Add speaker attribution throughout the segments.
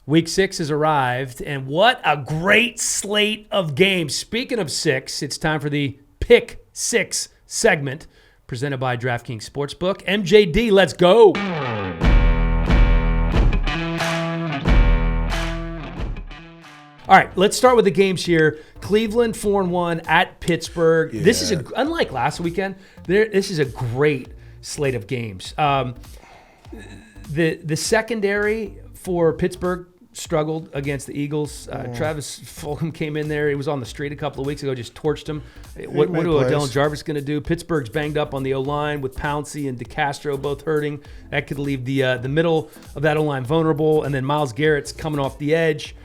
Speaker 1: Week 6 has arrived, and what a great slate of games. Speaking of 6, it's time for the Pick 6 segment presented by DraftKings Sportsbook. MJD, let's go. All right, let's start with the games here. Cleveland 4-1 at Pittsburgh. Yeah. This is unlike last weekend. This is a great slate of games. The secondary for Pittsburgh struggled against the Eagles. Travis Fulgham came in there. He was on the street a couple of weeks ago, just torched him. What Odell and Jarvis going to do? Pittsburgh's banged up on the O-line with Pouncey and DeCastro both hurting. That could leave the middle of that O-line vulnerable. And then Myles Garrett's coming off the edge.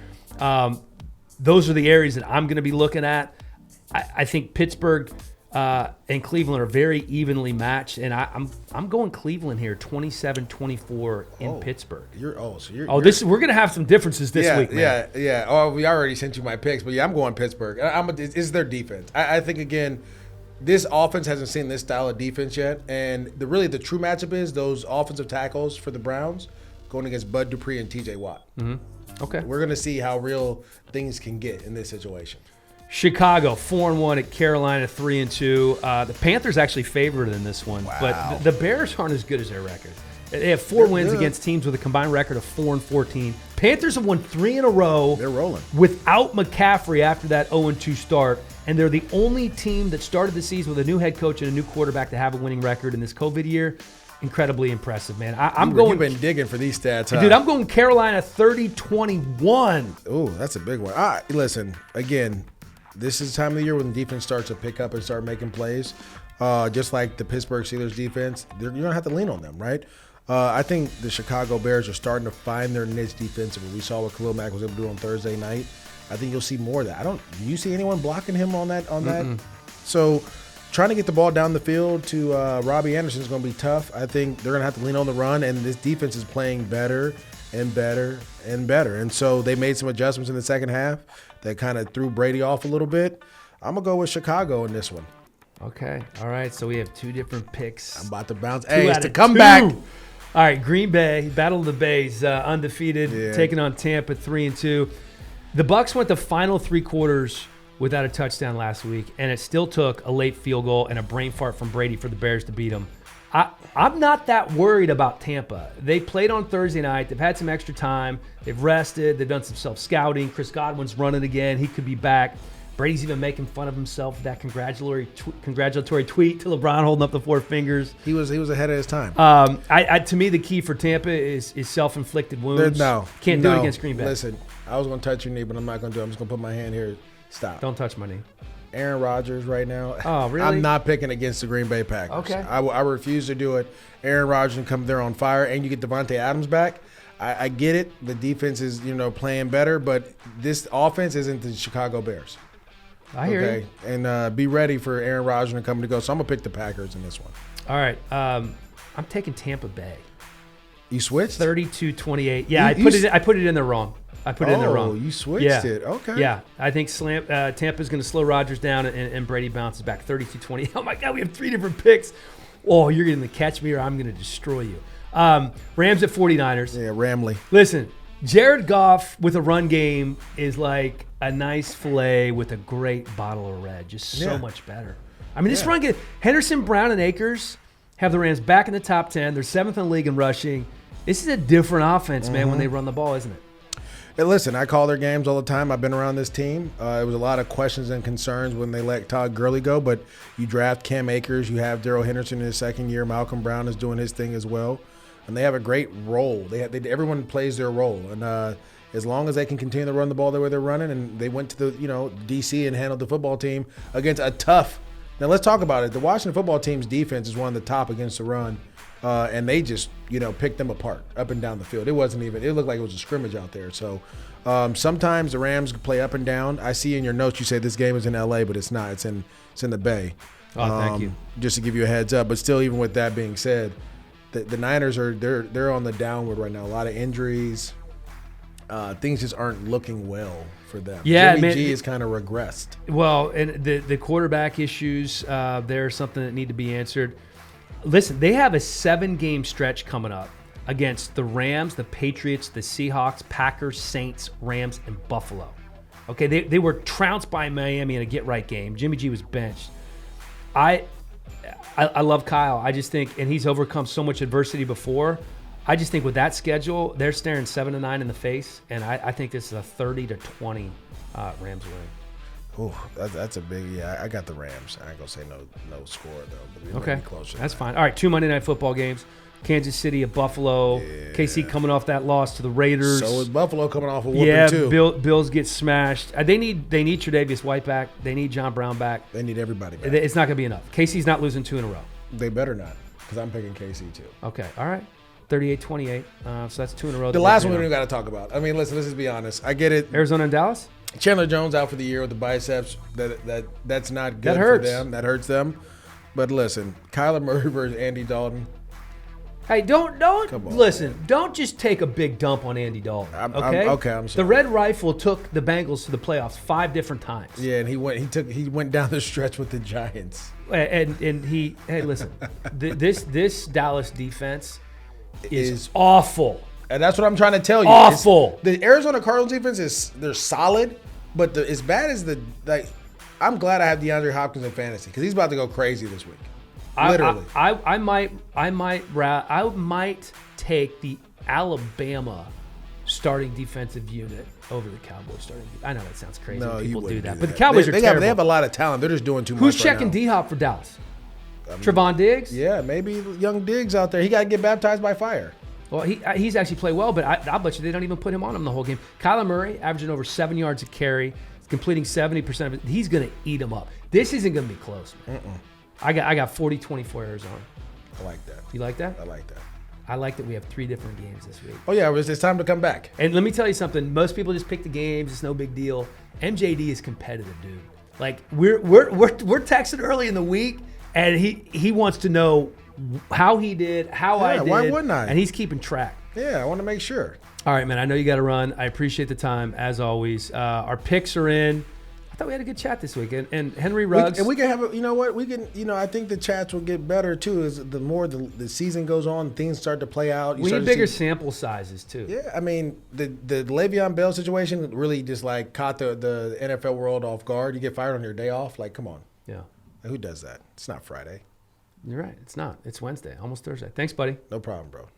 Speaker 1: Those are the areas that I'm going to be looking at. I think Pittsburgh and Cleveland are very evenly matched, and I'm going Cleveland here, 27-24 in Pittsburgh. We're going to have some differences this week, man.
Speaker 2: Yeah. Oh, we already sent you my picks, but I'm going Pittsburgh. It's their defense. I think again, this offense hasn't seen this style of defense yet, and the true matchup is those offensive tackles for the Browns going against Bud Dupree and T.J. Watt.
Speaker 1: Mm-hmm. Okay.
Speaker 2: We're going to see how real things can get in this situation.
Speaker 1: Chicago 4-1 at Carolina 3-2. The Panthers actually favored in this one, but the Bears aren't as good as their record. They have 4 wins against teams with a combined record of 4-14. Panthers have won 3 in a row.
Speaker 2: They're rolling
Speaker 1: without McCaffrey after that 0-2 start, and they're the only team that started the season with a new head coach and a new quarterback to have a winning record in this COVID year. Incredibly impressive, man. You've
Speaker 2: been digging for these stats, huh?
Speaker 1: Dude, I'm going Carolina 30-21.
Speaker 2: Oh, that's a big one. All right, listen, again, this is the time of the year when the defense starts to pick up and start making plays. Just like the Pittsburgh Steelers defense, you're going to have to lean on them, right? I think the Chicago Bears are starting to find their niche defensively. We saw what Khalil Mack was able to do on Thursday night. I think you'll see more of that. Do you see anyone blocking him on that? So trying to get the ball down the field to Robbie Anderson is going to be tough. I think they're going to have to lean on the run, and this defense is playing better and better and better. And so they made some adjustments in the second half that kind of threw Brady off a little bit. I'm going to go with Chicago in this one.
Speaker 1: Okay. All right. So we have 2 different picks.
Speaker 2: I'm about to bounce. Hey, it's the comeback.
Speaker 1: All right. Green Bay, Battle of the Bays, undefeated, taking on Tampa 3-2. The Bucs went the final 3 quarters without a touchdown last week, and it still took a late field goal and a brain fart from Brady for the Bears to beat them. I'm not that worried about Tampa. They played on Thursday night. They've had some extra time. They've rested. They've done some self-scouting. Chris Godwin's running again. He could be back. Brady's even making fun of himself with that congratulatory tweet to LeBron holding up the 4 fingers.
Speaker 2: He was ahead of his time.
Speaker 1: To me, the key for Tampa is self-inflicted wounds. Can't do it against Green Bay.
Speaker 2: Listen, I was going to touch your knee, but I'm not going to do it. I'm just going to put my hand here. Stop.
Speaker 1: Don't touch my knee.
Speaker 2: Aaron Rodgers right now.
Speaker 1: Oh, really?
Speaker 2: I'm not picking against the Green Bay Packers.
Speaker 1: Okay.
Speaker 2: I refuse to do it. Aaron Rodgers can come there on fire, and you get Devontae Adams back. I get it. The defense is, playing better, but this offense isn't the Chicago Bears.
Speaker 1: I hear you.
Speaker 2: And be ready for Aaron Rodgers to come to go. So I'm going to pick the Packers in this one.
Speaker 1: All right. I'm taking Tampa Bay.
Speaker 2: You switched?
Speaker 1: 32-28. Yeah, I put it in there wrong. I put it in there wrong.
Speaker 2: Oh, you switched it. Okay.
Speaker 1: Yeah, I think Tampa's going to slow Rodgers down, and Brady bounces back 32-20. Oh, my God, we have 3 different picks. Oh, you're going to catch me or I'm going to destroy you. Rams at 49ers.
Speaker 2: Yeah, Ramley.
Speaker 1: Listen, Jared Goff with a run game is like a nice filet with a great bottle of red. Just so much better. I mean, this run game, Henderson, Brown, and Akers have the Rams back in the top 10. They're 7th in the league in rushing. This is a different offense, man, when they run the ball, isn't it?
Speaker 2: Hey, listen, I call their games all the time. I've been around this team. It was a lot of questions and concerns when they let Todd Gurley go, but you draft Cam Akers. You have Darrell Henderson in his second year. Malcolm Brown is doing his thing as well. And they have a great role. Everyone plays their role. And as long as they can continue to run the ball the way they're running, and they went to the D.C. and handled the football team against a tough – now let's talk about it. The Washington football team's defense is one of the top against the run. And they just, picked them apart up and down the field. It looked like it was a scrimmage out there. So sometimes the Rams play up and down. I see in your notes you say this game is in L.A., but it's not. It's in the Bay.
Speaker 1: Oh, thank you.
Speaker 2: Just to give you a heads up. But still, even with that being said, the Niners they're on the downward right now. A lot of injuries. Things just aren't looking well for them.
Speaker 1: Yeah,
Speaker 2: Jimmy G is kind of regressed.
Speaker 1: Well, and the quarterback issues, they're something that need to be answered. Listen, they have a 7-game stretch coming up against the Rams, the Patriots, the Seahawks, Packers, Saints, Rams, and Buffalo. Okay, they were trounced by Miami in a get-right game. Jimmy G was benched. I love Kyle. I just think, and he's overcome so much adversity before. I just think with that schedule, they're staring 7-9 in the face, and I think this is a 30-20 Rams win.
Speaker 2: Ooh, that's a big, I got the Rams. I ain't going to say no score, though. But
Speaker 1: okay, that's fine. All right, 2 Monday Night Football games. Kansas City at Buffalo. Yeah. KC coming off that loss to the Raiders.
Speaker 2: So is Buffalo coming off a whooping too.
Speaker 1: Bills get smashed. They need Tre'Davious White back. They need John Brown back.
Speaker 2: They need everybody back.
Speaker 1: It's not going to be enough. KC's not losing 2 in a row.
Speaker 2: They better not, because I'm picking KC too.
Speaker 1: Okay, all right. 38-28. So that's 2 in a row.
Speaker 2: The last one we don't got to talk about. I mean, listen, let's just be honest. I get it.
Speaker 1: Arizona and Dallas?
Speaker 2: Chandler Jones out for the year with the biceps. That's not good for them. That hurts them. But listen, Kyler Murray versus Andy Dalton.
Speaker 1: Hey, don't listen. Man. Don't just take a big dump on Andy Dalton. Okay,
Speaker 2: I'm sorry.
Speaker 1: The Red Rifle took the Bengals to the playoffs 5 different times.
Speaker 2: Yeah, and he went down the stretch with the Giants.
Speaker 1: And hey, listen, this Dallas defense is awful.
Speaker 2: And that's what I'm trying to tell you.
Speaker 1: Awful.
Speaker 2: The Arizona Cardinals defense they're solid, but as bad as I'm glad I have DeAndre Hopkins in fantasy because he's about to go crazy this week. Literally.
Speaker 1: I might take the Alabama starting defensive unit over the Cowboys starting. I know that sounds crazy.
Speaker 2: No,
Speaker 1: people do that,
Speaker 2: but
Speaker 1: the Cowboys are terrible.
Speaker 2: They have a lot of talent. They're just doing too much.
Speaker 1: Who's checking D-Hop for Dallas? Trevon Diggs?
Speaker 2: Yeah, maybe young Diggs out there. He got to get baptized by fire.
Speaker 1: Well, he's actually played well, but I'll bet you they don't even put him on him the whole game. Kyler Murray averaging over 7 yards a carry, completing 70% of it. He's going to eat him up. This isn't going to be close, man. I got 40-24 Arizona.
Speaker 2: I like that.
Speaker 1: You like that?
Speaker 2: I like that.
Speaker 1: I like that we have 3 different games this week.
Speaker 2: Oh, yeah, it's time to come back.
Speaker 1: And let me tell you something. Most people just pick the games. It's no big deal. MJD is competitive, dude. Like, we're texting early in the week, and he wants to know how he did, how I did.
Speaker 2: Why wouldn't I?
Speaker 1: And he's keeping track.
Speaker 2: Yeah, I want to make sure. All
Speaker 1: right, man. I know you got to run. I appreciate the time, as always. Our picks are in. I thought we had a good chat this week. And Henry Ruggs.
Speaker 2: We can have you know what? We can, I think the chats will get better, too, as the more the season goes on, things start to play out.
Speaker 1: We need bigger sample sizes, too.
Speaker 2: Yeah, I mean, the Le'Veon Bell situation really just, caught the NFL world off guard. You get fired on your day off. Come on.
Speaker 1: Yeah.
Speaker 2: Who does that? It's not Friday.
Speaker 1: You're right. It's not. It's Wednesday, almost Thursday. Thanks, buddy.
Speaker 2: No problem, bro.